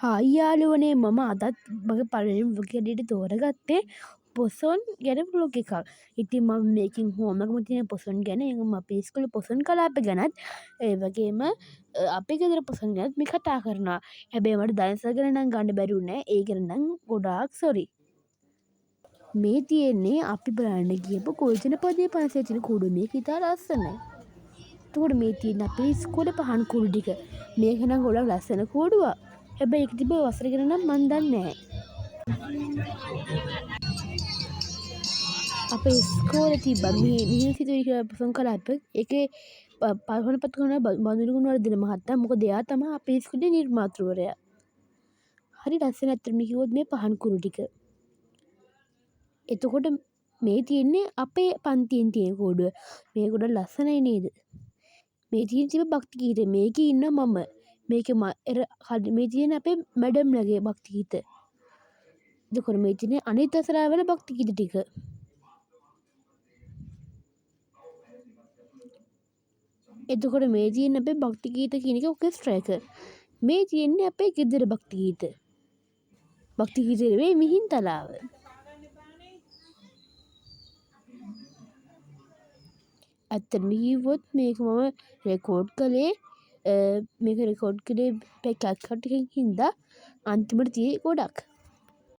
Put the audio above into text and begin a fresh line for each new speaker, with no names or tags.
Hi යාළුවනේ මම අදත් මගේ පළවෙනි ව්ලොග් හැටියට තෝරගත්තේ පොසොන් ගැන ව්ලොග් එකක්. ඉතින් මම මේකෙන් හෝම් එකම තියෙන පොසොන් ගැන අපේ ඉස්කෝලේ පොසොන් කලාප ගැනත් ඒ වගේම අපේ ගෙදර පොසොන් ගැනත් මේ කතා කරනවා. හැබැයි මට දනිසර් ගැන නම් ගන්න බැරි වුණේ. ඒ ගැන නම් ගොඩාක් සෝරි. මේ තියෙන්නේ අපි බලන්න ගියපු කුරුජනපදයේ පන්සලේ තියෙන කුඩු. මේක ඉතා ලස්සනයි. එතකොට මේ තියෙන අපේ ඉස්කෝලේ පහන් කුඩු ටික. මේක නම් ගොඩක් ලස්සන කුඩුවක්. හැබැයි ඒක තිබ්බ වසර ගැන නම් මන් දන්නේ නැහැ. අපේ ඉස්කෝලේ තිබ්බ මිහිඳු සිතුවම් කියලා පොසොන් කලාප. ඒකේ පළවෙනි පත් කරන බඳුරු ගුණවර්ධන මහත්තයා. මොකද එයා තමයි අපේ ඉස්කෝලේ නිර්මාතෘවරයා. හරි ලස්සනයි අතට මේ කිව්වොත් මේ පහන් කුරු ටික. එතකොට මේ තියෙන්නේ අපේ පන්තියෙන් තියෙන කෝඩුව. මේ ගොඩක් ලස්සනයි නේද? මේ තියෙන තිබ්බ භක්ති ගීතය. මේකේ ඉන්න මම. මේකේ මේ තියෙන අපේ මැඩම්ලගේ භක්ති ගීත. එතකොට මේ තියෙන අනිත් දසරාවල භක්ති ගීත ටික. එතකොට මේ තියෙන අපේ භක්ති ගීත කියන එක ඔකෙස්ට්‍රා එක. මේ තියෙන්නේ අපේ ගෙදර භක්ති ගීත. භක්ති ගීත නෙවෙයි මිහින්තලාව. ඇත්තටම කිව්වොත් මේක මම රෙකෝඩ් කළේ මේක රෙකෝඩ් කළේ පැකට් එකකින් හින්දා අන්තිමට තියෙයි ගොඩක්.